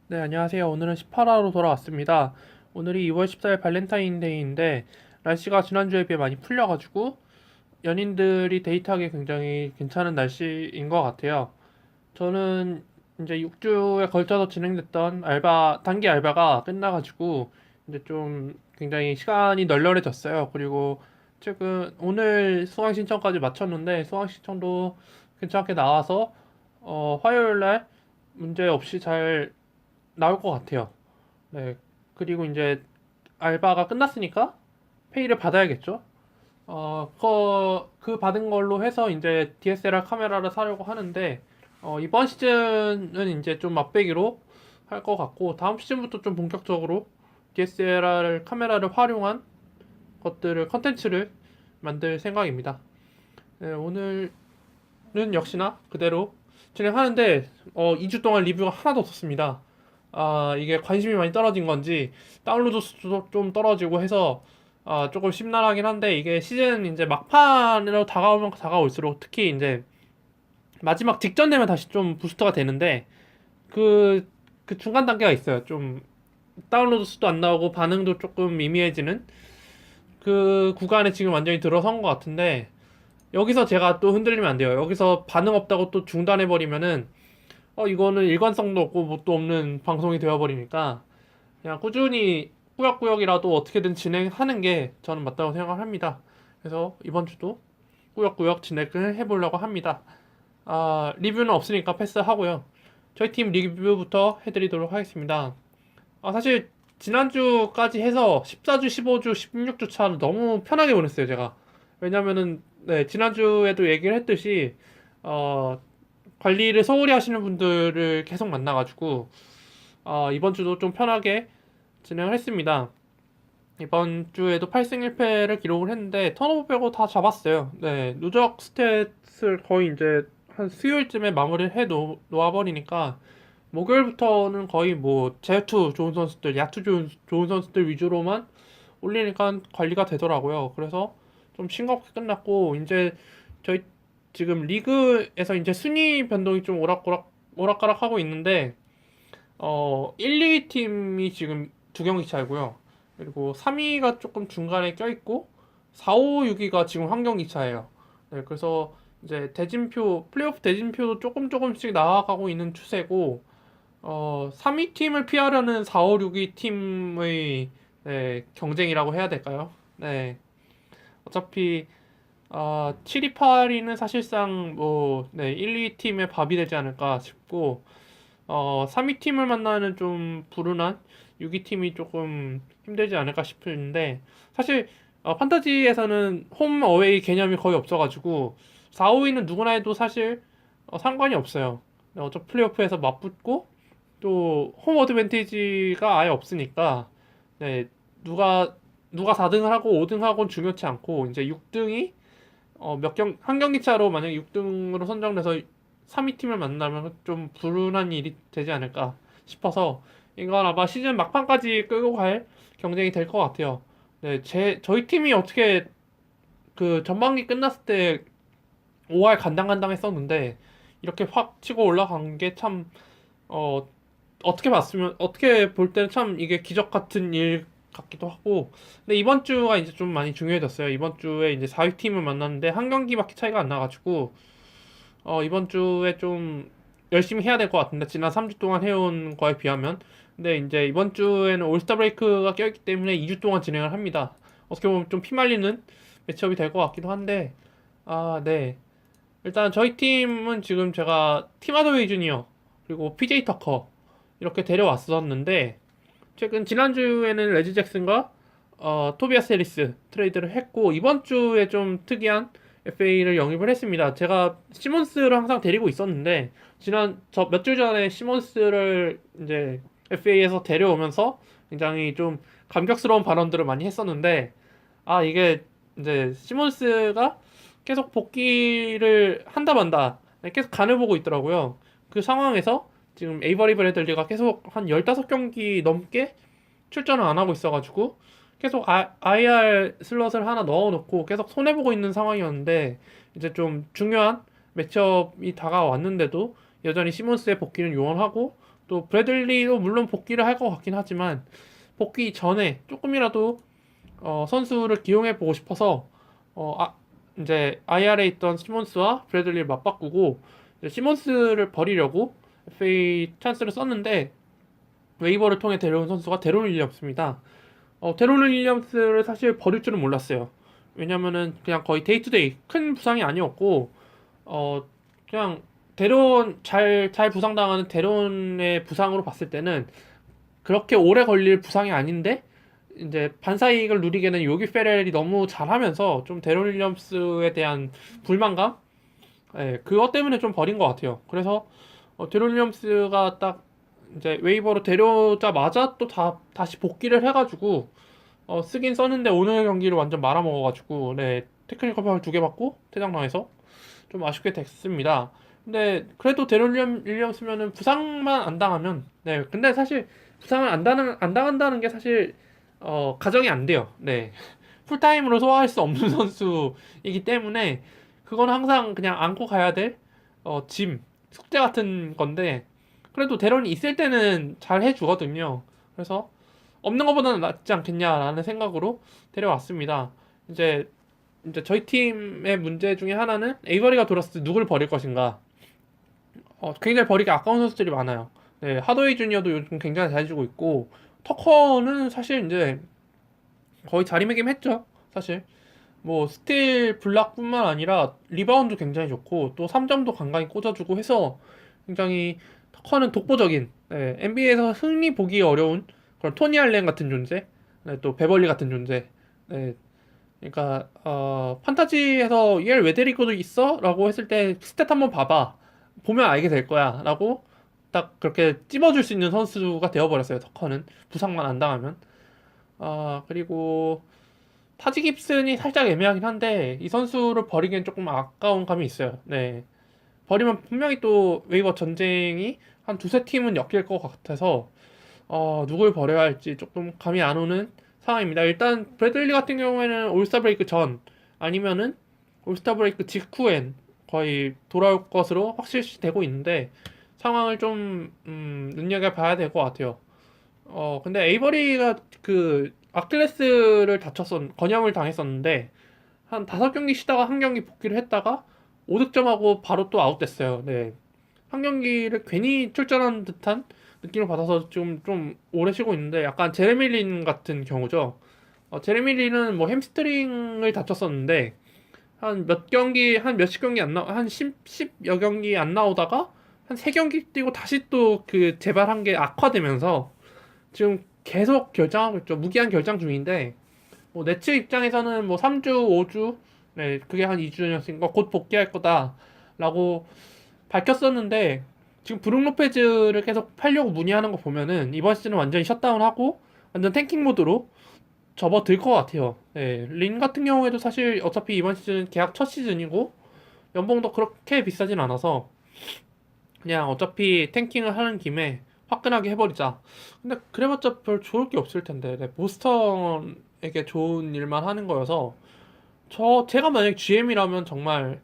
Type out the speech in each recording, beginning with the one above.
네, 안녕하세요. 오늘은 18화로 돌아왔습니다. 오늘이 2월 14일 발렌타인데이인데 날씨가 지난주에 비해 많이 풀려가지고 연인들이 데이트하기 굉장히 괜찮은 날씨인 것 같아요. 저는 이제 6주에 걸쳐서 진행됐던 단기 알바가 끝나가지고 이제 좀 굉장히 시간이 널널해졌어요. 그리고 최근 오늘 수강 신청까지 마쳤는데 수강 신청도 괜찮게 나와서 화요일 날 문제 없이 잘 나올 것 같아요. 네. 그리고 이제 알바가 끝났으니까 페이를 받아야겠죠. 그 받은 걸로 해서 이제 DSLR 카메라를 사려고 하는데, 이번 시즌은 이제 좀 맛배기로 할 것 같고, 다음 시즌부터 좀 본격적으로 DSLR 카메라를 활용한 컨텐츠를 만들 생각입니다. 네, 오늘은 역시나 그대로 진행하는데, 2주 동안 리뷰가 하나도 없었습니다. 이게 관심이 많이 떨어진 건지 다운로드 수도 좀 떨어지고 해서 조금 심란하긴 한데 이게 시즌 이제 막판으로 다가오면 다가올수록 특히 이제 마지막 직전 되면 다시 좀 부스터가 되는데 그, 그 중간 단계가 있어요. 좀 다운로드 수도 안 나오고 반응도 조금 미미해지는 그 구간에 지금 완전히 들어선 것 같은데 여기서 제가 또 흔들리면 안 돼요. 여기서 반응 없다고 또 중단해버리면은 이거는 일관성도 없고 뭣도 없는 방송이 되어버리니까 그냥 꾸준히 꾸역꾸역이라도 어떻게든 진행하는 게 저는 맞다고 생각을 합니다. 그래서 이번 주도 꾸역꾸역 진행을 해보려고 합니다. 리뷰는 없으니까 패스하고요. 저희 팀 리뷰부터 해드리도록 하겠습니다. 사실 지난주까지 해서 14주, 15주, 16주 차를 너무 편하게 보냈어요, 제가. 왜냐면은 네, 지난주에도 얘기를 했듯이 어, 관리를 소홀히 하시는 분들을 계속 만나가지고 이번 주도 좀 편하게 진행을 했습니다. 이번 주에도 8승 1패를 기록을 했는데 턴오버 빼고 다 잡았어요. 네, 누적 스탯을 거의 이제 한 수요일쯤에 마무리를 놓아버리니까 목요일부터는 거의 뭐 제투 좋은 선수들, 야투 좋은 선수들 위주로만 올리니까 관리가 되더라고요. 그래서 좀 싱겁게 끝났고 이제 저희 지금 리그에서 이제 순위 변동이 좀 오락가락 하고 있는데 1, 2위 팀이 지금 두 경기 차이고요. 그리고 3위가 조금 중간에 껴있고 4, 5, 6위가 지금 한 경기 차예요. 네, 그래서 이제 플레이오프 대진표도 조금씩 나아가고 있는 추세고 3위 팀을 피하려는 4, 5, 6위 팀의 네, 경쟁이라고 해야 될까요? 네. 어차피 7위, 8위는 사실상 뭐 네, 1, 2 팀의 밥이 되지 않을까 싶고 3위 팀을 만나는 좀 불운한 6위 팀이 조금 힘들지 않을까 싶은데 사실 판타지에서는 홈 어웨이 개념이 거의 없어가지고 4, 5위는 누구나 해도 사실 상관이 없어요. 어차피 플레이오프에서 맞붙고 또 홈 어드밴티지가 아예 없으니까 네, 누가 4등을 하고 5등 하고는 중요치 않고 이제 6등이 한 경기 차로 만약에 6등으로 선정돼서 3위 팀을 만나면 좀 불운한 일이 되지 않을까 싶어서 이건 아마 시즌 막판까지 끌고 갈 경쟁이 될 것 같아요. 네, 저희 팀이 어떻게 그 전반기 끝났을 때 5할 간당간당했었는데 이렇게 확 치고 올라간 게 참, 어떻게 볼 때는 참 이게 기적 같은 일 같기도 하고. 근데 이번 주가 이제 좀 많이 중요해졌어요. 이번 주에 이제 4위 팀을 만났는데 한 경기밖에 차이가 안 나가지고, 이번 주에 좀 열심히 해야 될 것 같은데, 지난 3주 동안 해온 거에 비하면. 근데 이제 이번 주에는 올스타 브레이크가 껴있기 때문에 2주 동안 진행을 합니다. 어떻게 보면 좀 피말리는 매치업이 될 것 같기도 한데, 네. 일단 저희 팀은 지금 제가 팀 하더웨이 주니어, 그리고 PJ 터커, 이렇게 데려왔었는데, 지난주에는 레지 잭슨과 토비아스 해리스 트레이드를 했고 이번 주에 좀 특이한 FA를 영입을 했습니다. 제가 시몬스를 항상 데리고 있었는데 저 몇 주 전에 시몬스를 이제 FA에서 데려오면서 굉장히 좀 감격스러운 발언들을 많이 했었는데 이게 이제 시몬스가 계속 복귀를 한다 만다 계속 간을 보고 있더라고요. 그 상황에서 지금 에이버리 브래들리가 계속 한 15경기 넘게 출전을 안 하고 있어가지고 계속 IR 슬롯을 하나 넣어놓고 계속 손해보고 있는 상황이었는데 이제 좀 중요한 매치업이 다가왔는데도 여전히 시몬스의 복귀는 요원하고 또 브래들리도 물론 복귀를 할 것 같긴 하지만 복귀 전에 조금이라도 선수를 기용해 보고 싶어서 이제 IR에 있던 시몬스와 브래들리를 맞바꾸고 이제 시몬스를 버리려고 FA 찬스를 썼는데 웨이버를 통해 데려온 선수가 데론 윌리엄스입니다. 데론 윌리엄스를 사실 버릴 줄은 몰랐어요. 왜냐면은 그냥 거의 데이투데이 큰 부상이 아니었고 그냥 데론 잘 부상당하는 데론의 부상으로 봤을 때는 그렇게 오래 걸릴 부상이 아닌데 이제 반사이익을 누리게는 요기 페렐이 너무 잘하면서 좀 데론 윌리엄스에 대한 불만감, 그것 때문에 좀 버린 것 같아요. 그래서 데론 윌리엄스가 딱 이제 웨이버로 데려오자마자 또 다시 복귀를 해가지고 쓰긴 썼는데 오늘 경기를 완전 말아먹어가지고 네 테크니컬 파울 2개 받고 퇴장당해서 좀 아쉽게 됐습니다. 근데 그래도 데론 윌리엄스면은 부상만 안 당하면 네 근데 사실 부상을 안 당한다는 게 사실 가정이 안 돼요. 네 풀타임으로 소화할 수 없는 선수이기 때문에 그건 항상 그냥 안고 가야 될 짐 숙제 같은 건데 그래도 데런이 있을 때는 잘 해주거든요. 그래서 없는 것보다는 낫지 않겠냐라는 생각으로 데려왔습니다. 이제 저희 팀의 문제 중에 하나는 에이버리가 돌았을 때 누굴 버릴 것인가. 굉장히 버리기 아까운 선수들이 많아요. 네, 하더웨이 주니어도 요즘 굉장히 잘해주고 있고 터커는 사실 이제 거의 자리매김했죠. 사실 뭐 스틸 블락뿐만 아니라 리바운드 굉장히 좋고 또 3점도 간간히 꽂아주고 해서 굉장히 터커는 독보적인 NBA에서 흔히 보기 어려운 그런 토니 알렌 같은 존재, 또 베벌리 같은 존재. 그러니까 판타지에서 얘를 왜 데리고도 있어?라고 했을 때 스탯 한번 봐봐. 보면 알게 될 거야라고 딱 그렇게 찝어줄 수 있는 선수가 되어버렸어요. 터커는 부상만 안 당하면. 그리고 타지 깁슨이 살짝 애매하긴 한데 이 선수를 버리기엔 조금 아까운 감이 있어요. 네. 버리면 분명히 또 웨이버 전쟁이 한 두세 팀은 엮일 것 같아서 누굴 버려야 할지 조금 감이 안 오는 상황입니다. 일단 브래들리 같은 경우에는 올스타 브레이크 전 아니면은 올스타 브레이크 직후엔 거의 돌아올 것으로 확실시되고 있는데 상황을 좀 눈여겨봐야 될 것 같아요. 근데 에이버리가 그 아킬레스를 건염을 당했었는데 한 5경기 쉬다가 한 경기 복귀를 했다가 5득점하고 바로 또 아웃됐어요. 네. 한 경기를 괜히 출전한 듯한 느낌을 받아서 좀 오래 쉬고 있는데 약간 제레미 린 같은 경우죠. 제레미 린은 뭐 햄스트링을 다쳤었는데 한 몇십 경기 한 10여 경기 안 나오다가 한 3경기 뛰고 다시 또 그 재발한 게 악화되면서 지금 계속 결장하고 있죠. 무기한 결장 중인데 뭐 네츠 입장에서는 뭐 3주, 5주, 네, 그게 한 2주였으니까 곧 복귀할 거다라고 밝혔었는데 지금 브룩 로페즈를 계속 팔려고 문의하는 거 보면은 이번 시즌은 완전히 셧다운하고 완전 탱킹 모드로 접어들 것 같아요. 네, 린 같은 경우에도 사실 어차피 이번 시즌 계약 첫 시즌이고 연봉도 그렇게 비싸진 않아서 그냥 어차피 탱킹을 하는 김에 화끈하게 해버리자. 근데 그래봤자 별 좋을 게 없을 텐데 네, 보스턴에게 좋은 일만 하는 거여서 제가 만약 GM이라면 정말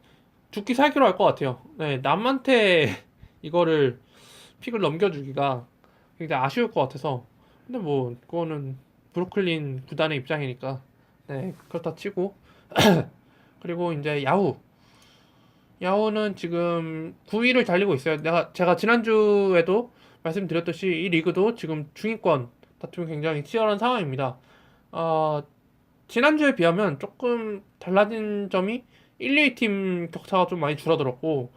죽기 살기로 할 것 같아요. 네, 남한테 이거를 픽을 넘겨주기가 굉장히 아쉬울 것 같아서. 근데 뭐 그거는 브루클린 구단의 입장이니까 네 그렇다 치고 그리고 이제 야후는 지금 9위를 달리고 있어요. 제가 지난주에도 말씀드렸듯이 이 리그도 지금 중위권 다툼이 굉장히 치열한 상황입니다. 어, 지난주에 비하면 조금 달라진 점이 1, 2위 팀 격차가 좀 많이 줄어들었고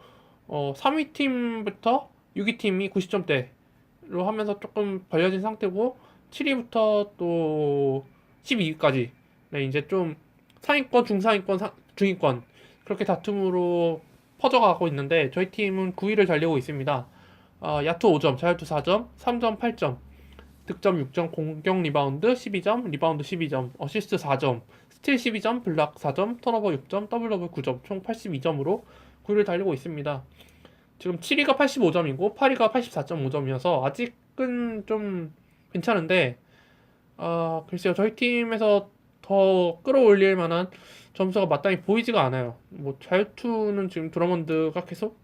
3위 팀부터 6위 팀이 90점대로 하면서 조금 벌려진 상태고 7위부터 또 12위까지 네, 이제 좀 상위권, 중상위권, 중위권 그렇게 다툼으로 퍼져가고 있는데 저희 팀은 9위를 달리고 있습니다. 야투 5점, 자유투 4점, 3점 8점, 득점 6점, 공격 리바운드 12점, 리바운드 12점, 어시스트 4점, 스틸 12점, 블락 4점, 턴오버 6점, 더블 더블 9점, 총 82점으로 9위를 달리고 있습니다. 지금 7위가 85점이고 8위가 84.5점이어서 아직은 좀 괜찮은데 글쎄요 저희 팀에서 더 끌어올릴 만한 점수가 마땅히 보이지가 않아요. 뭐 자유투는 지금 드러먼드가 계속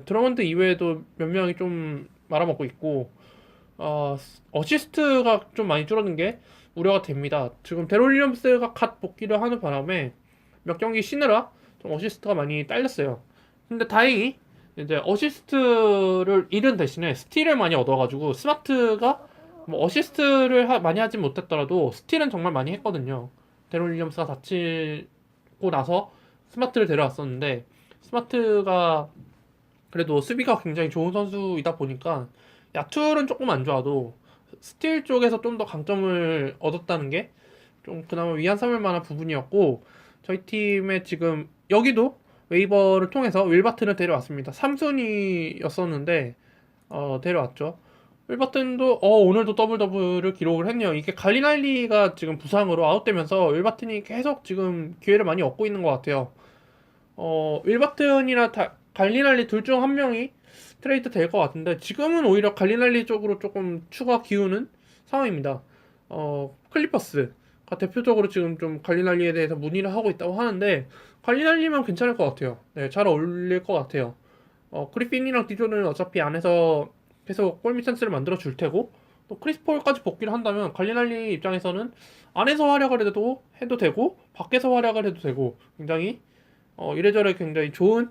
드러먼드 이외에도 몇 명이 좀 말아먹고 있고 어시스트가 좀 많이 줄어든 게 우려가 됩니다. 지금 데론 윌리엄스가 갓 복귀를 하는 바람에 몇 경기 쉬느라 좀 어시스트가 많이 딸렸어요. 근데 다행히 이제 어시스트를 잃은 대신에 스틸을 많이 얻어가지고 스마트가 뭐 어시스트를 많이 하진 못했더라도 스틸은 정말 많이 했거든요. 데론 윌리엄스가 다치고 나서 스마트를 데려왔었는데 스마트가 그래도 수비가 굉장히 좋은 선수이다 보니까 야투는 조금 안 좋아도 스틸 쪽에서 좀 더 강점을 얻었다는 게 좀 그나마 위안 삼을 만한 부분이었고 저희 팀에 지금 여기도 웨이버를 통해서 윌바튼을 데려왔습니다. 3순위였었는데 데려왔죠. 윌바튼도 오늘도 더블 더블을 기록을 했네요. 이게 갈리날리가 지금 부상으로 아웃되면서 윌바튼이 계속 지금 기회를 많이 얻고 있는 것 같아요. 윌바튼이나 갈리날리 둘 중 한 명이 트레이드 될 것 같은데 지금은 오히려 갈리날리 쪽으로 조금 추가 기우는 상황입니다. 클리퍼스가 대표적으로 지금 좀 갈리날리에 대해서 문의를 하고 있다고 하는데 갈리날리면 괜찮을 것 같아요. 네, 잘 어울릴 것 같아요. 그리핀이랑 디조는 어차피 안에서 계속 골밑 찬스를 만들어 줄 테고 또 크리스 폴까지 복귀를 한다면 갈리날리 입장에서는 안에서 활약을 해도 되고 밖에서 활약을 해도 되고 굉장히 이래저래 굉장히 좋은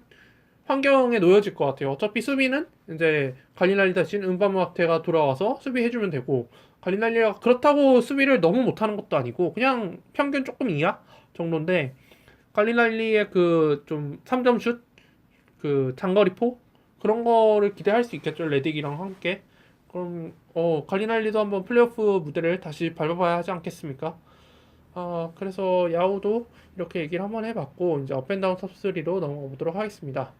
환경에 놓여질 것 같아요. 어차피 수비는 이제 갈리날리 대신 은바모아테가 돌아와서 수비해주면 되고 갈리날리가 그렇다고 수비를 너무 못하는 것도 아니고 그냥 평균 조금 이하 정도인데 갈리날리의 그 좀 3점 슛, 그 장거리포 그런 거를 기대할 수 있겠죠. 레딕이랑 함께. 그럼 갈리날리도 한번 플레이오프 무대를 다시 밟아봐야 하지 않겠습니까? 그래서 야후도 이렇게 얘기를 한번 해봤고 이제 업앤다운 탑3로 넘어가 보도록 하겠습니다.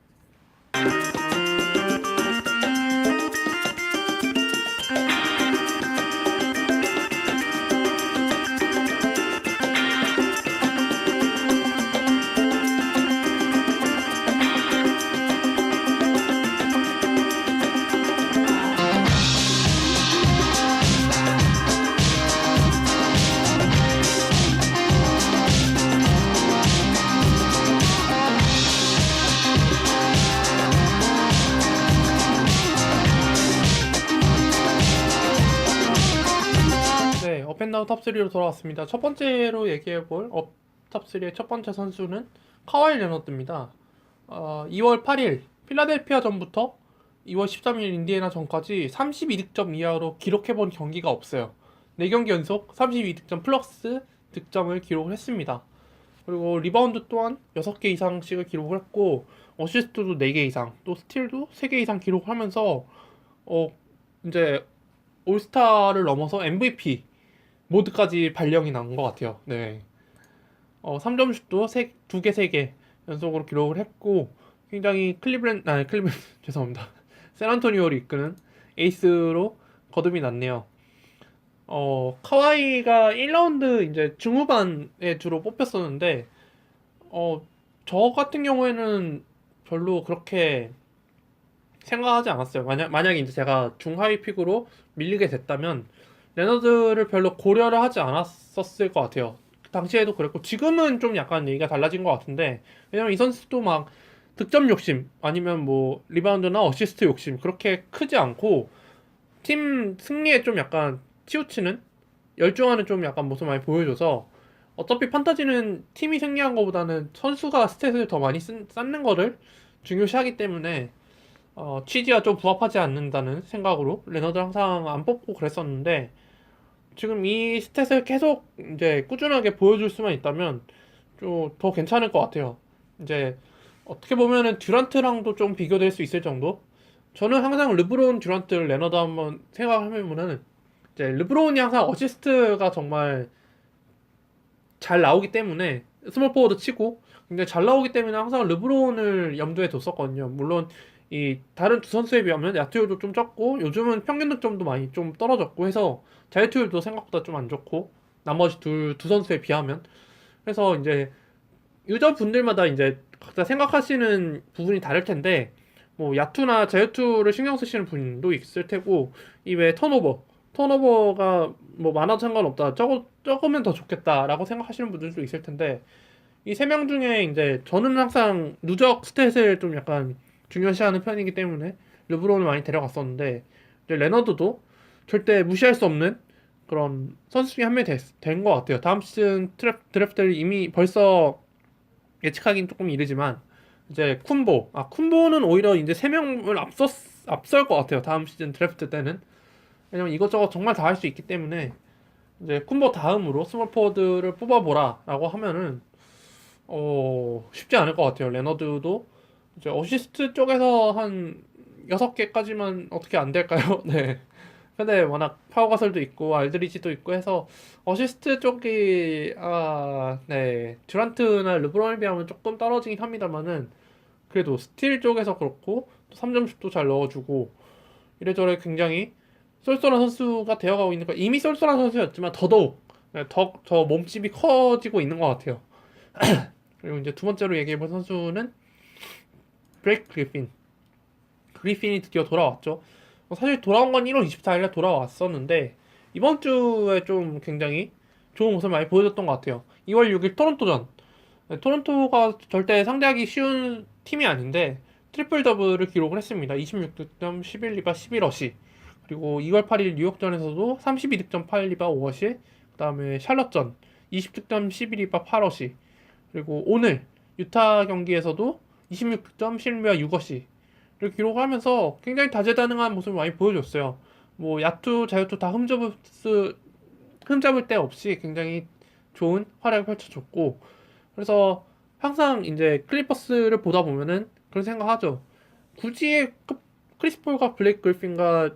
네, 업앤다운 탑3로 돌아왔습니다. 첫 번째로 얘기해볼 탑3의 첫 번째 선수는 카와이 레너드입니다. 2월 8일 필라델피아 전부터 2월 13일 인디애나 전까지 32득점 이하로 기록해본 경기가 없어요. 4경기 연속 32득점 플러스 득점을 기록을 했습니다. 그리고 리바운드 또한 6개 이상씩을 기록을 했고 어시스트도 4개 이상, 또 스틸도 3개 이상 기록을 하면서 이제 올스타를 넘어서 MVP 모드까지 발령이 난 것 같아요. 네. 3점 슛도 2개, 3개 연속으로 기록을 했고 굉장히 클리블랜드 죄송합니다. 샌안토니오를 이끄는 에이스로 거듭이 났네요. 카와이가 1라운드 이제 중후반에 주로 뽑혔었는데 저 같은 경우에는 별로 그렇게 생각하지 않았어요. 만약에 이제 제가 중하위 픽으로 밀리게 됐다면 레너드를 별로 고려를 하지 않았었을 것 같아요. 당시에도 그랬고 지금은 좀 약간 얘기가 달라진 것 같은데 왜냐면 이 선수도 막 득점 욕심 아니면 뭐 리바운드나 어시스트 욕심 그렇게 크지 않고 팀 승리에 좀 약간 치우치는 열중하는 좀 약간 모습 많이 보여줘서 어차피 판타지는 팀이 승리한 것보다는 선수가 스탯을 더 많이 쌓는 거를 중요시하기 때문에 취지와 좀 부합하지 않는다는 생각으로 레너드 항상 안 뽑고 그랬었는데 지금 이 스탯을 계속 이제 꾸준하게 보여줄 수만 있다면 좀 더 괜찮을 것 같아요. 이제 어떻게 보면은 듀란트랑도 좀 비교될 수 있을 정도. 저는 항상 르브론, 듀란트, 레너드 한번 생각하면은 이제 르브론이 항상 어시스트가 정말 잘 나오기 때문에 스몰 포워드 치고 굉장히 잘 나오기 때문에 항상 르브론을 염두에 뒀었거든요. 물론 이 다른 두 선수에 비하면 야투율도 좀 적고 요즘은 평균 득점도 많이 좀 떨어졌고 해서 자유투율도 생각보다 좀 안 좋고 나머지 두 선수에 비하면 그래서 이제 유저분들마다 이제 각자 생각하시는 부분이 다를 텐데 뭐 야투나 자유투를 신경 쓰시는 분도 있을 테고 이외에 턴오버가 뭐 많아도 상관없다 적으면 더 좋겠다라고 생각하시는 분들도 있을 텐데 이 세 명 중에 이제 저는 항상 누적 스탯을 좀 약간 중요시하는 편이기 때문에 르브론을 많이 데려갔었는데 이제 레너드도 절대 무시할 수 없는 그런 선수 중에 한 명이 된 것 같아요. 다음 시즌 드래프트를 이미 벌써 예측하기는 조금 이르지만 이제 쿤보는 오히려 이제 세 명을 앞설 것 같아요. 다음 시즌 드래프트 때는 왜냐면 이것저것 정말 다 할 수 있기 때문에 이제 쿤보 다음으로 스몰 포워드를 뽑아보라라고 하면은 쉽지 않을 것 같아요. 레너드도 이제 어시스트 쪽에서 한 6개까지만 어떻게 안 될까요? 네. 근데 워낙 파워가설도 있고 알드리지도 있고 해서 어시스트 쪽이 네 듀란트나 르브론에 비하면 조금 떨어지긴 합니다만은 그래도 스틸 쪽에서 그렇고 또 3점슛도 잘 넣어주고 이래저래 굉장히 쏠쏠한 선수가 되어가고 있는 거 이미 쏠쏠한 선수였지만 더더욱 네, 더 몸집이 커지고 있는 것 같아요. 그리고 이제 두 번째로 얘기해볼 선수는 브레이크 그리핀이 드디어 돌아왔죠. 사실 돌아온 건 1월 24일에 돌아왔었는데 이번 주에 좀 굉장히 좋은 모습을 많이 보여줬던 것 같아요. 2월 6일 토론토전. 네, 토론토가 절대 상대하기 쉬운 팀이 아닌데 트리플 더블을 기록을 했습니다. 26득점, 11리바, 11어시. 그리고 2월 8일 뉴욕전에서도 32득점, 8리바, 5어시. 그다음에 샬럿전 20득점, 11리바, 8어시. 그리고 오늘 유타 경기에서도 26득점, 11리바, 6어시. 기록하면서 굉장히 다재다능한 모습을 많이 보여줬어요. 뭐 야투, 자유투 다 흠잡을 데 없이 굉장히 좋은 활약을 펼쳐줬고 그래서 항상 이제 클리퍼스를 보다 보면은 그런 생각하죠. 굳이 크리스 폴과 블레이크 그리핀과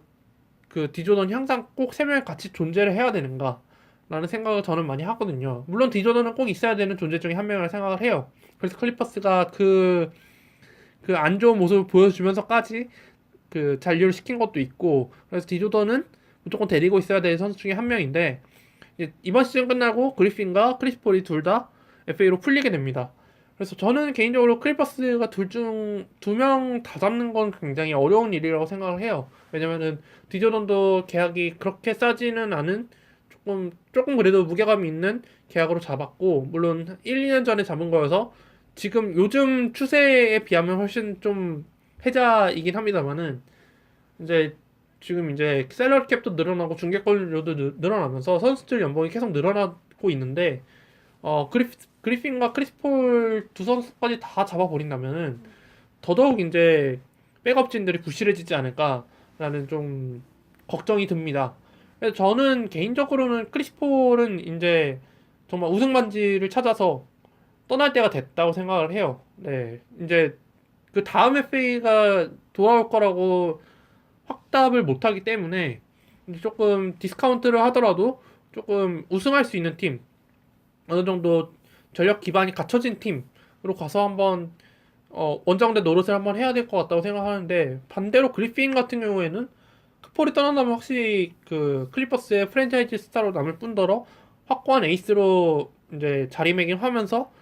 그 디조던이 항상 꼭 세 명이 같이 존재를 해야 되는가? 라는 생각을 저는 많이 하거든요. 물론 디조던은 꼭 있어야 되는 존재 중에 한 명이라 생각을 해요. 그래서 클리퍼스가 그 안 좋은 모습을 보여주면서까지 그 잔류를 시킨 것도 있고 그래서 디조던은 무조건 데리고 있어야 될 선수 중에 한 명인데 이번 시즌 끝나고 그리핀과 크리스 폴이 둘 다 FA로 풀리게 됩니다. 그래서 저는 개인적으로 클리퍼스가 둘 중 두 명 다 잡는 건 굉장히 어려운 일이라고 생각을 해요. 왜냐면은 디조던도 계약이 그렇게 싸지는 않은 조금 그래도 무게감이 있는 계약으로 잡았고 물론 1, 2년 전에 잡은 거여서 지금 요즘 추세에 비하면 훨씬 좀 패자이긴 합니다만은 이제 지금 이제 셀러리 캡도 늘어나고 중계권료도 늘어나면서 선수들 연봉이 계속 늘어나고 있는데 그리핀과 크리스폴 두 선수까지 다 잡아버린다면은 더더욱 이제 백업진들이 부실해지지 않을까라는 좀 걱정이 듭니다. 그래서 저는 개인적으로는 크리스폴은 이제 정말 우승 반지를 찾아서 떠날 때가 됐다고 생각을 해요. 네, 이제 그 다음 FA가 돌아올 거라고 확답을 못하기 때문에 조금 디스카운트를 하더라도 조금 우승할 수 있는 팀, 어느 정도 전력 기반이 갖춰진 팀으로 가서 한번 원정대 노릇을 한번 해야 될 것 같다고 생각하는데 반대로 그리핀 같은 경우에는 크폴이 떠난다면 확실히 그 클리퍼스의 프랜차이즈 스타로 남을 뿐더러 확고한 에이스로 이제 자리매김하면서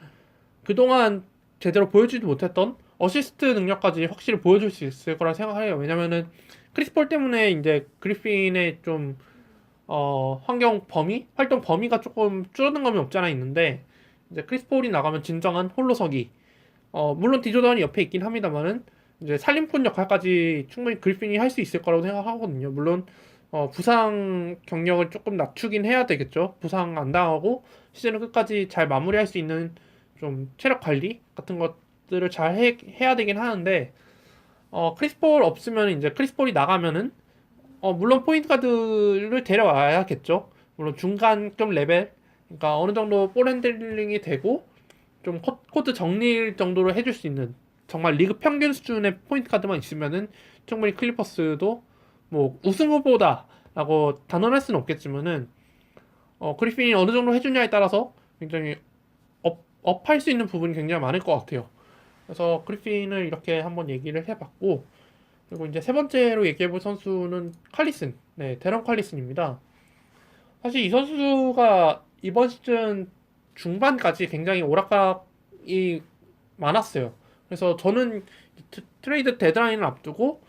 그동안 제대로 보여주지 못했던 어시스트 능력까지 확실히 보여줄 수 있을 거라 생각해요. 왜냐면은 크리스폴 때문에 이제 그리핀의 좀 활동 범위가 조금 줄어든 감이 없지 않아 있는데 이제 크리스폴이 나가면 진정한 홀로서기. 물론 디조던이 옆에 있긴 합니다만은 이제 살림꾼 역할까지 충분히 그리핀이 할 수 있을 거라고 생각하거든요. 물론 부상 경력을 조금 낮추긴 해야 되겠죠. 부상 안 당하고 시즌을 끝까지 잘 마무리할 수 있는 좀 체력 관리 같은 것들을 잘 해야 되긴 하는데 크리스폴 없으면 이제 크리스폴이 나가면은 물론 포인트 가드를 데려와야겠죠. 물론 중간급 레벨 그러니까 어느 정도 볼 핸들링이 되고 좀 코트 정리일 정도로 해줄 수 있는 정말 리그 평균 수준의 포인트 가드만 있으면은 충분히 클리퍼스도 뭐 우승 후보다라고 단언할 수는 없겠지만은 그리핀이 어느 정도 해주냐에 따라서 굉장히 업할 수 있는 부분이 굉장히 많을 것 같아요. 그래서 그리핀을 이렇게 한번 얘기를 해봤고 그리고 이제 세 번째로 얘기해볼 선수는 칼리슨, 네, 데런 칼리슨입니다. 사실 이 선수가 이번 시즌 중반까지 굉장히 오락가락이 많았어요. 그래서 저는 트레이드 데드라인을 앞두고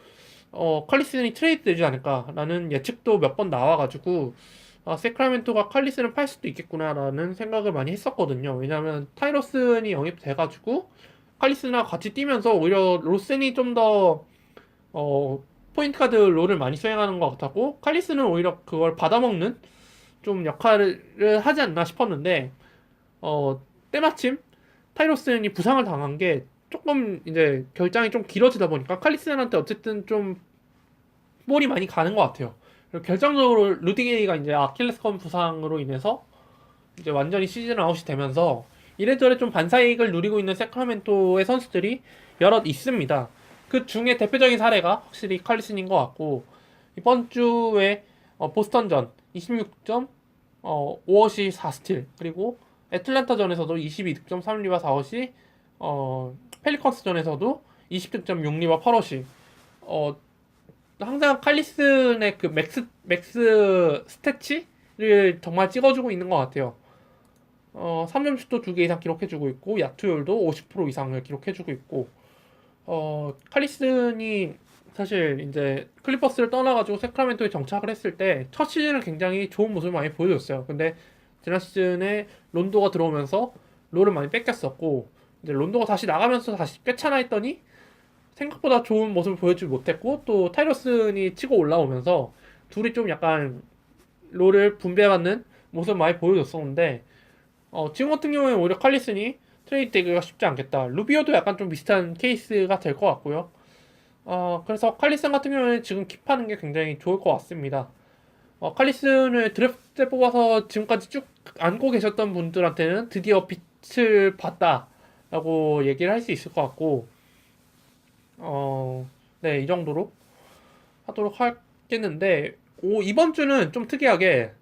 칼리슨이 트레이드 되지 않을까라는 예측도 몇 번 나와가지고 세크라멘토가 칼리슨을 팔 수도 있겠구나라는 생각을 많이 했었거든요. 왜냐하면 타이러슨이 영입돼가지고 칼리슨이랑 같이 뛰면서 오히려 로센이 좀 더 포인트 가드 롤을 많이 수행하는 것 같았고, 칼리스는 오히려 그걸 받아먹는 좀 역할을 하지 않나 싶었는데, 때마침 타이로슨이 부상을 당한 게 조금 이제 결장이 좀 길어지다 보니까 칼리스한테 어쨌든 좀 볼이 많이 가는 것 같아요. 그리고 결정적으로 루디게이가 이제 아킬레스건 부상으로 인해서 이제 완전히 시즌 아웃이 되면서 이래저래 좀 반사이익을 누리고 있는 세크라멘토의 선수들이 여럿 있습니다. 그 중에 대표적인 사례가 확실히 칼리슨인 것 같고, 이번 주에 보스턴전 26점, 5어시 4스틸, 그리고 애틀랜타전에서도 22득점 3리바 4어시, 펠리컨스전에서도 20득점 6리바 8어시. 항상 칼리슨의 그 맥스 스태치를 정말 찍어주고 있는 것 같아요. 3점슛도 2개 이상 기록해주고 있고, 야투율도 50% 이상을 기록해주고 있고, 칼리슨이 사실 이제 클리퍼스를 떠나가지고 세크라멘토에 정착을 했을 때 첫 시즌은 굉장히 좋은 모습을 많이 보여줬어요. 근데 지난 시즌에 론도가 들어오면서 롤을 많이 뺏겼었고, 이제 론도가 다시 나가면서 다시 꿰차나 했더니 생각보다 좋은 모습을 보여주지 못했고, 또 타이러슨이 치고 올라오면서 둘이 좀 약간 롤을 분배받는 모습을 많이 보여줬었는데, 지금 같은 경우에 오히려 칼리슨이 트레이드 되기가 쉽지 않겠다. 루비오도 약간 좀 비슷한 케이스가 될 것 같고요. 그래서 칼리슨 같은 경우에는 지금 킵하는 게 굉장히 좋을 것 같습니다. 칼리슨을 드래프트 때 뽑아서 지금까지 쭉 안고 계셨던 분들한테는 드디어 빛을 봤다라고 얘기를 할 수 있을 것 같고, 네, 이 정도로 하도록 하겠는데, 이번 주는 좀 특이하게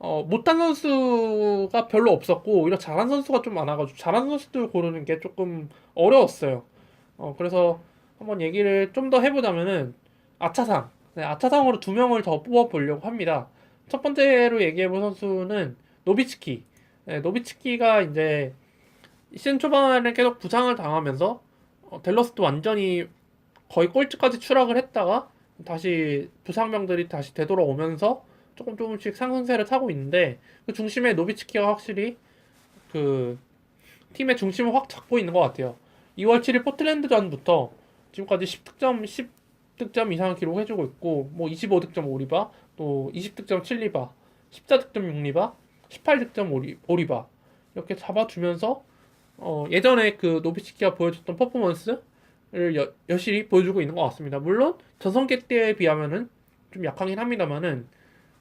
못한 선수가 별로 없었고 오히려 잘한 선수가 좀 많아가지고 잘한 선수들 고르는 게 조금 어려웠어요. 그래서 한번 얘기를 좀 더 해보자면은 아차상, 네, 아차상으로 두 명을 더 뽑아보려고 합니다. 첫 번째로 얘기해볼 선수는 노비츠키. 네, 노비츠키가 이제 시즌 초반에 계속 부상을 당하면서 댈러스도 완전히 거의 꼴찌까지 추락을 했다가 다시 부상병들이 다시 되돌아오면서 조금씩 상승세를 타고 있는데, 그 중심에 노비츠키가 확실히 그 팀의 중심을 확 잡고 있는 것 같아요. 2월 7일 포틀랜드전부터 지금까지 10득점 이상을 기록해주고 있고, 뭐 25득점 5리바, 또 20득점 7리바, 14득점 6리바, 18득점 5리바 이렇게 잡아주면서 예전에 그 노비츠키가 보여줬던 퍼포먼스를 여실히 보여주고 있는 것 같습니다. 물론 전성기 때에 비하면은 좀 약하긴 합니다만은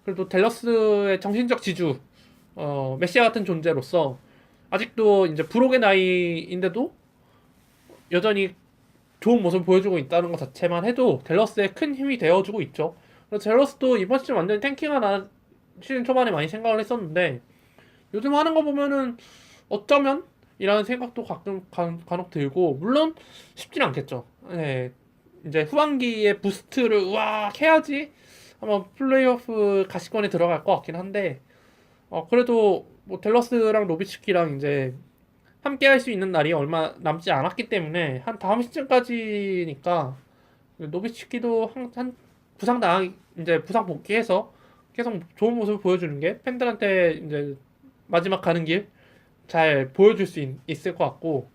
그래도 댈러스의 정신적 지주, 메시아 같은 존재로서 아직도 이제 불혹의 나이인데도 여전히 좋은 모습을 보여주고 있다는 것 자체만 해도 댈러스의 큰 힘이 되어주고 있죠. 그래서 댈러스도 이번 시즌 완전히 탱킹하나 시즌 초반에 많이 생각을 했었는데, 요즘 하는 거 보면은 어쩌면 이라는 생각도 가끔 간혹 들고, 물론 쉽진 않겠죠. 네, 이제 후반기에 부스트를 우악 해야지 아마 플레이오프 가시권에 들어갈 것 같긴 한데, 그래도 뭐 댈러스랑 노비츠키랑 이제 함께 할 수 있는 날이 얼마 남지 않았기 때문에 한 다음 시즌까지니까 노비츠키도 한 부상 당 이제 부상 복귀해서 계속 좋은 모습을 보여주는 게 팬들한테 이제 마지막 가는 길 잘 보여줄 수 있을 것 같고,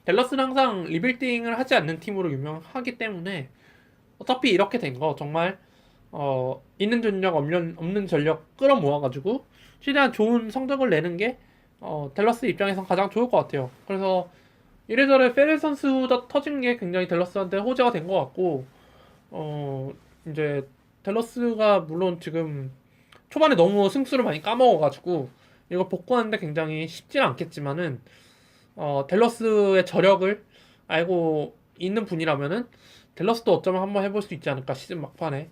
댈러스는 항상 리빌딩을 하지 않는 팀으로 유명하기 때문에 어차피 이렇게 된 거 정말 있는 전력 없는 전력 끌어모아가지고 최대한 좋은 성적을 내는 게 댈러스 입장에선 가장 좋을 것 같아요. 그래서 이래저래 페렐 선수가 터진 게 굉장히 댈러스한테 호재가 된 것 같고, 이제 댈러스가 물론 지금 초반에 너무 승수를 많이 까먹어가지고 이걸 복구하는데 굉장히 쉽지는 않겠지만은 댈러스의 저력을 알고 있는 분이라면은 댈러스도 어쩌면 한번 해볼 수 있지 않을까 시즌 막판에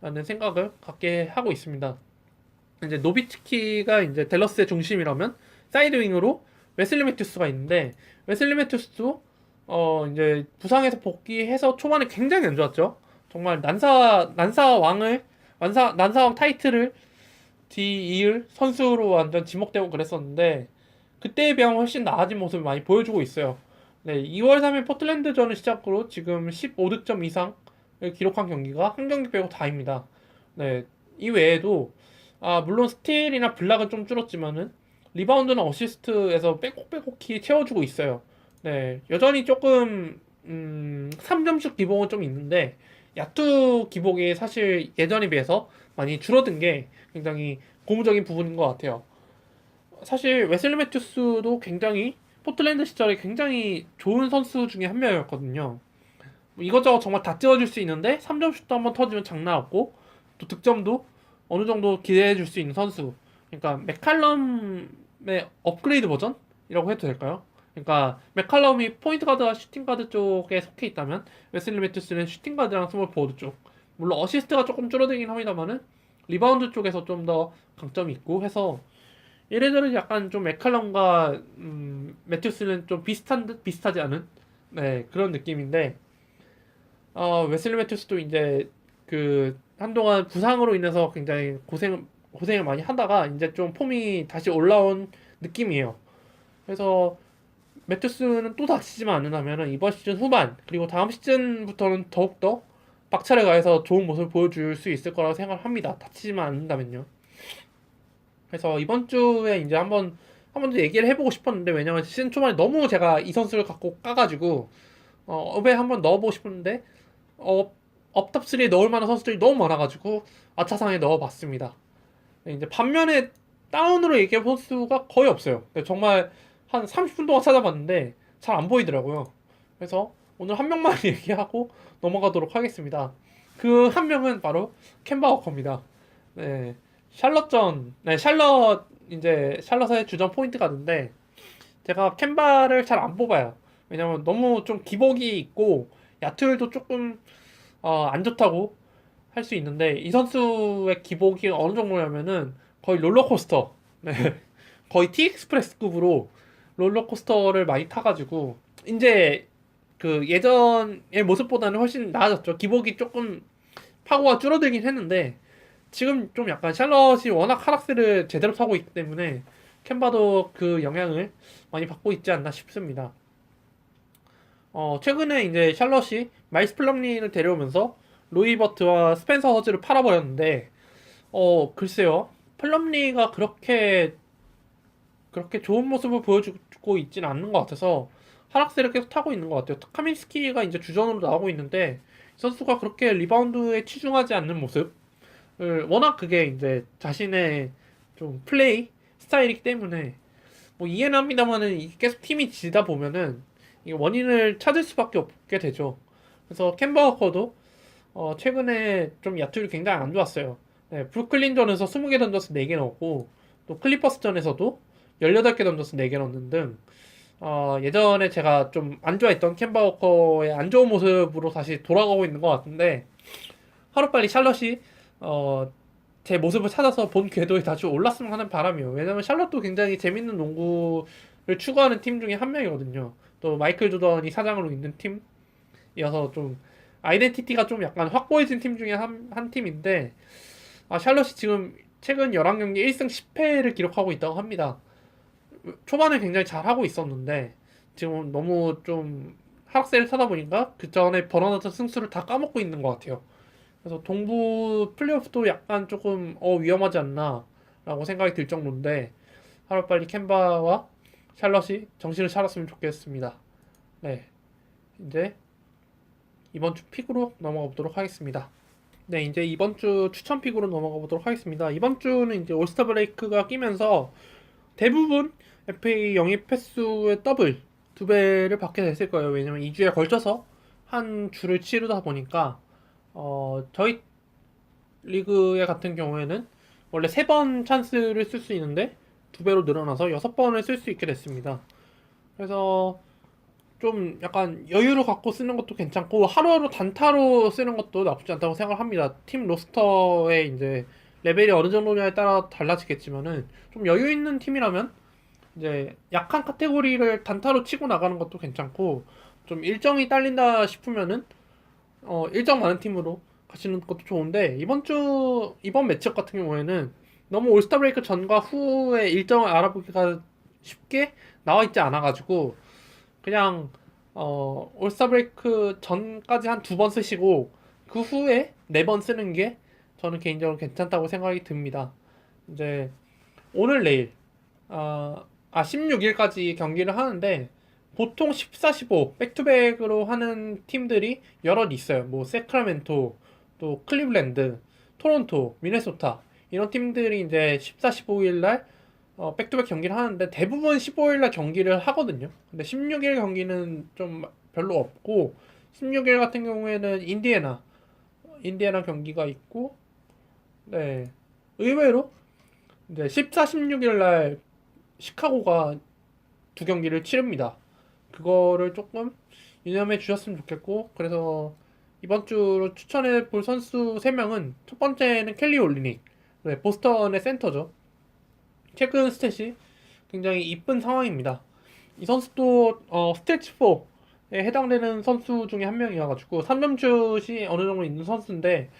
라는 생각을 갖게 하고 있습니다. 이제 노비츠키가 이제 댈러스의 중심이라면 사이드 윙으로 웨슬리 매튜스가 있는데, 웨슬리 매튜스도 이제 부상에서 복귀해서 초반에 굉장히 안 좋았죠. 정말 난사왕 타이틀을 뒤이을 선수로 완전 지목되고 그랬었는데, 그때에 비하면 훨씬 나아진 모습을 많이 보여주고 있어요. 네, 2월 3일 포틀랜드전을 시작으로 지금 15득점 이상을 기록한 경기가 한 경기 빼고 다입니다. 네, 이 외에도 물론 스틸이나 블락은 좀 줄었지만은 리바운드나 어시스트에서 빼곡빼곡히 채워주고 있어요. 네, 여전히 조금 3점슛 기복은 좀 있는데 야투 기복이 사실 예전에 비해서 많이 줄어든 게 굉장히 고무적인 부분인 것 같아요. 사실 웨슬리 매튜스도 굉장히 포틀랜드 시절에 굉장히 좋은 선수 중에 한 명이었거든요. 뭐 이것저것 정말 다 찍어줄 수 있는데 3점 슛도 한번 터지면 장난 없고 또 득점도 어느 정도 기대해 줄 수 있는 선수. 그러니까 맥칼럼의 업그레이드 버전이라고 해도 될까요? 그러니까 맥칼럼이 포인트 가드와 슈팅 가드 쪽에 속해 있다면 웨슬리 매튜스는 슈팅 가드랑 스몰 포워드 쪽. 물론 어시스트가 조금 줄어들긴 합니다만은 리바운드 쪽에서 좀 더 강점이 있고 해서 얘네들은 약간 좀 맥칼럼과 매튜스는 좀 비슷한 듯 비슷하지 않은 네 그런 느낌인데 웨슬리 매튜스도 이제 그 한동안 부상으로 인해서 굉장히 고생을 많이 하다가 이제 좀 폼이 다시 올라온 느낌이에요. 그래서 매튜스는 또 다치지만 않는다면 이번 시즌 후반 그리고 다음 시즌부터는 더욱더 박차를 가해서 좋은 모습을 보여줄 수 있을 거라고 생각을 합니다. 다치지만 않는다면요. 그래서 이번 주에 이제 한 번 더 얘기를 해보고 싶었는데 왜냐면 시즌 초반에 너무 제가 이 선수를 갖고 까가지고 업에 한번 넣어보고 싶었는데 업탑 3에 넣을 만한 선수들이 너무 많아가지고 아차상에 넣어봤습니다. 이제 반면에 다운으로 얘기해 본 수가 거의 없어요. 정말 한 30분 동안 찾아봤는데 잘 안 보이더라고요. 그래서 오늘 한 명만 얘기하고 넘어가도록 하겠습니다. 그 한 명은 바로 캔바 워커입니다. 네, 네, 이제 샬럿의 주전 포인트 가드인데 제가 캔바를 잘 안 뽑아요. 왜냐면 너무 좀 기복이 있고 야투율도 조금 안 좋다고 할 수 있는데 이 선수의 기복이 어느 정도냐면은 거의 롤러코스터. 네. 거의 티익스프레스급으로 롤러코스터를 많이 타가지고 이제 그 예전의 모습보다는 훨씬 나아졌죠. 기복이 조금 파고가 줄어들긴 했는데 지금 좀 약간 샬럿이 워낙 하락세를 제대로 타고 있기 때문에 캔바도 그 영향을 많이 받고 있지 않나 싶습니다. 최근에 이제 샬럿이 마이스 플럼리를 데려오면서 로이버트와 스펜서 허즈를 팔아버렸는데, 글쎄요. 플럼리가 그렇게 좋은 모습을 보여주고 있지는 않는 것 같아서 하락세를 계속 타고 있는 것 같아요. 카민스키가 이제 주전으로 나오고 있는데, 이 선수가 그렇게 리바운드에 치중하지 않는 모습을, 워낙 그게 이제 자신의 좀 플레이 스타일이기 때문에, 뭐 이해는 합니다만은 계속 팀이 지다 보면은 이 원인을 찾을 수밖에 없게 되죠. 그래서 캔버 워커도 최근에 좀 야투율이 굉장히 안 좋았어요. 네, 브루클린전에서 20개 던져서 4개 넣었고 또 클리퍼스전에서도 18개 던져서 4개 넣는 등 예전에 제가 좀 안 좋아했던 캔버 워커의 안 좋은 모습으로 다시 돌아가고 있는 것 같은데 하루빨리 샬럿이 제 모습을 찾아서 본 궤도에 다시 올랐으면 하는 바람이에요. 왜냐면 샬럿도 굉장히 재밌는 농구를 추구하는 팀 중에 한 명이거든요. 또 마이클 조던이 사장으로 있는 팀이어서 좀 아이덴티티가 좀 약간 확고해진 팀 중에 한 팀인데 샬럿이 지금 최근 11경기 1승 10패를 기록하고 있다고 합니다. 초반에 굉장히 잘하고 있었는데 지금 너무 좀 하락세를 타다 보니까 그 전에 벌어놨던 승수를 다 까먹고 있는 것 같아요. 그래서 동부 플레이오프도 약간 조금 위험하지 않나 라고 생각이 들 정도인데 하루빨리 캔바와 샬럿이 정신을 차렸으면 좋겠습니다. 네, 이제 이번 주 픽으로 넘어가 보도록 하겠습니다. 네, 이제 이번 주 추천 픽으로 넘어가 보도록 하겠습니다. 이번 주는 이제 올스타 브레이크가 끼면서 대부분 FA 영입 횟수의 더블 2배를 받게 됐을 거예요. 왜냐면 2주에 걸쳐서 한 주를 치르다 보니까 저희 리그의 같은 경우에는 원래 3번 찬스를 쓸 수 있는데 2배로 늘어나서 6번을 쓸 수 있게 됐습니다. 그래서 좀 약간 여유를 갖고 쓰는 것도 괜찮고 하루하루 단타로 쓰는 것도 나쁘지 않다고 생각을 합니다. 팀 로스터의 이제 레벨이 어느 정도냐에 따라 달라지겠지만은 좀 여유 있는 팀이라면 이제 약한 카테고리를 단타로 치고 나가는 것도 괜찮고 좀 일정이 딸린다 싶으면은 일정 많은 팀으로 가시는 것도 좋은데 이번 매치업 같은 경우에는 너무 올스타 브레이크 전과 후의 일정을 알아보기가 쉽게 나와 있지 않아가지고 그냥 올스타 브레이크 전까지 한 2번 쓰시고 그 후에 4번 쓰는 게 저는 개인적으로 괜찮다고 생각이 듭니다. 이제 오늘 내일 16일까지 경기를 하는데 보통 14, 15 백투백으로 하는 팀들이 여럿 있어요. 뭐 세크라멘토, 또 클리블랜드, 토론토, 미네소타 이런 팀들이 이제 14, 15일 날 백투백 경기를 하는데 대부분 15일 날 경기를 하거든요. 근데 16일 경기는 좀 별로 없고 16일 같은 경우에는 인디애나 경기가 있고 네. 의외로 이제 14, 16일 날 시카고가 두 경기를 치릅니다. 그거를 조금 유념해 주셨으면 좋겠고 그래서 이번 주로 추천해 볼 선수 3명은 첫 번째는 켈리 올리닉 네, 보스턴의 센터죠. 최근 스탯이 굉장히 이쁜 상황입니다. 이 선수도 스태츠 4에 해당되는 선수 중에 한 명이어가지고 3점슛이 어느 정도 있는 선수인데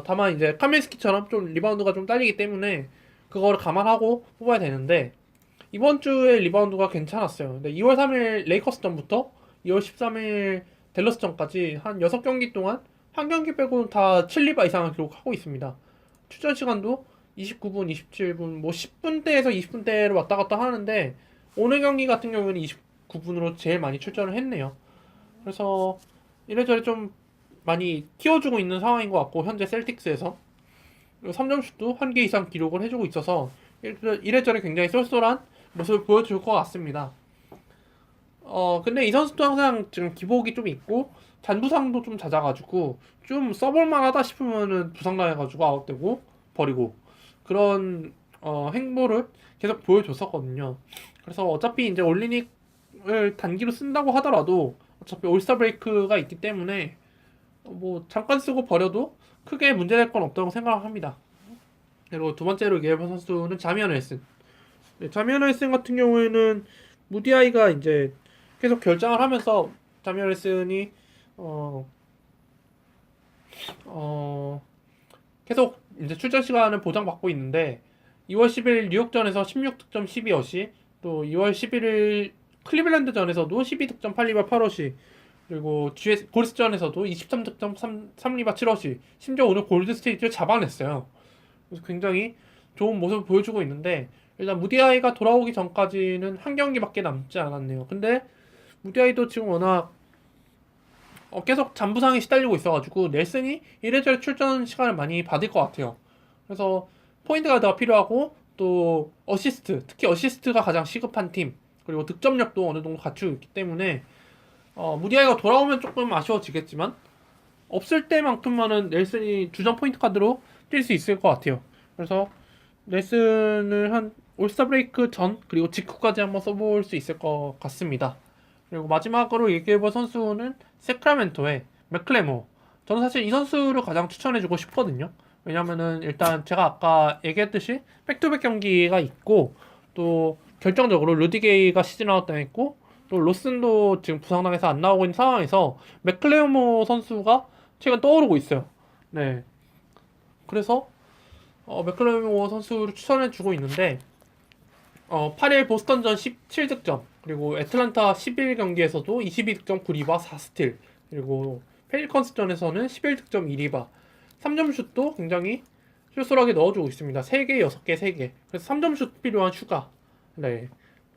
다만 이제 카밀스키처럼 좀 리바운드가 좀 딸리기 때문에 그거를 감안하고 뽑아야 되는데 이번 주에 리바운드가 괜찮았어요. 근데 2월 3일 레이커스전부터 2월 13일 댈러스전까지 한 6경기 동안 한 경기 빼고는 다 7리바 이상을 기록하고 있습니다. 출전 시간도 29분, 27분, 뭐 10분대에서 20분대로 왔다 갔다 하는데 오늘 경기 같은 경우는 29분으로 제일 많이 출전을 했네요. 그래서 이래저래 좀 많이 키워주고 있는 상황인 것 같고 현재 셀틱스에서 3점슛도 한 개 이상 기록을 해주고 있어서 이래저래 굉장히 쏠쏠한 모습을 보여줄 것 같습니다. 근데 이 선수도 항상 지금 기복이 좀 있고 잔부상도 좀 잦아가지고 좀 써볼만하다 싶으면은 부상당해가지고 아웃되고 버리고 그런 행보를 계속 보여줬었거든요. 그래서 어차피 이제 올리닉을 단기로 쓴다고 하더라도 어차피 올스타 브레이크가 있기 때문에 뭐 잠깐 쓰고 버려도 크게 문제될 건 없다고 생각합니다. 그리고 두 번째로 얘기해볼 선수는 자미언 웰슨. 네, 자미언 웰슨 같은 경우에는 무디아이가 이제 계속 결장을 하면서 자미언 웰슨이 어, 어, 계속 이제 출전 시간을 보장받고 있는데 2월 10일 뉴욕전에서 16득점 12어시 또 2월 11일 클리블랜드전에서도 12득점 8리바 8어시 그리고 골스전에서도 23득점 3리바 7어시 심지어 오늘 골드스테이트를 잡아냈어요. 그래서 굉장히 좋은 모습을 보여주고 있는데 일단 무디아이가 돌아오기 전까지는 한 경기밖에 남지 않았네요. 근데 무디아이도 지금 워낙 계속 잔부상에 시달리고 있어가지고 넬슨이 이래저래 출전 시간을 많이 받을 것 같아요. 그래서 포인트 가드가 필요하고 또 어시스트, 특히 어시스트가 가장 시급한 팀 그리고 득점력도 어느 정도 갖추고 있기 때문에 무디아이가 돌아오면 조금 아쉬워지겠지만 없을 때만큼만은 넬슨이 주전 포인트 카드로 뛸 수 있을 것 같아요. 그래서 넬슨을 한 올스타 브레이크 전 그리고 직후까지 한번 써볼 수 있을 것 같습니다. 그리고 마지막으로 얘기해볼 선수는 세크라멘토의 맥클레모. 저는 사실 이 선수를 가장 추천해주고 싶거든요. 왜냐면은 일단 제가 아까 얘기했듯이 백투백 경기가 있고 또 결정적으로 루디게이가 시즌 아웃 당했고 또 로슨도 지금 부상당해서 안 나오고 있는 상황에서 맥클레모 선수가 최근 떠오르고 있어요. 네. 그래서 맥클레모 선수를 추천해주고 있는데 8일 보스턴전 17득점 그리고 애틀란타 11 경기에서도 22득점 9리바 4스틸 그리고 펠리컨스전에서는 11득점 2리바 3점 슛도 굉장히 쏠쏠하게 넣어주고 있습니다. 3개, 6개, 3개 그래서 3점 슛 필요한 슈가 네.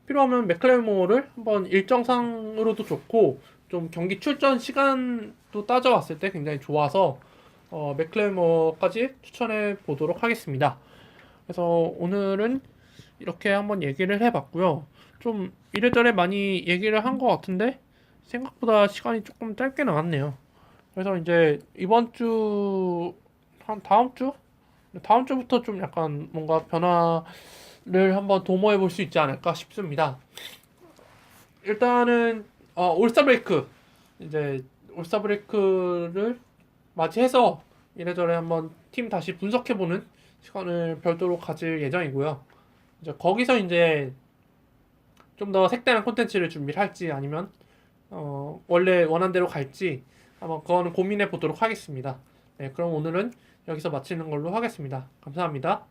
필요하면 맥클레모를 한번 일정상으로도 좋고 좀 경기 출전 시간도 따져봤을 때 굉장히 좋아서 맥클레모까지 추천해 보도록 하겠습니다. 그래서 오늘은 이렇게 한번 얘기를 해봤고요. 좀 이래저래 많이 얘기를 한 것 같은데 생각보다 시간이 조금 짧게 나왔네요. 그래서 이제 이번 주, 한 다음 주? 다음 주부터 좀 약간 뭔가 변화를 한번 도모해 볼 수 있지 않을까 싶습니다. 일단은 올스타 브레이크 이제 올스타 브레이크를 맞이해서 이래저래 한번 팀 다시 분석해보는 시간을 별도로 가질 예정이고요. 이제 거기서 이제 좀 더 색다른 콘텐츠를 준비를 할지 아니면 원래 원한 대로 갈지 한번 그거는 고민해 보도록 하겠습니다. 네, 그럼 오늘은 여기서 마치는 걸로 하겠습니다. 감사합니다.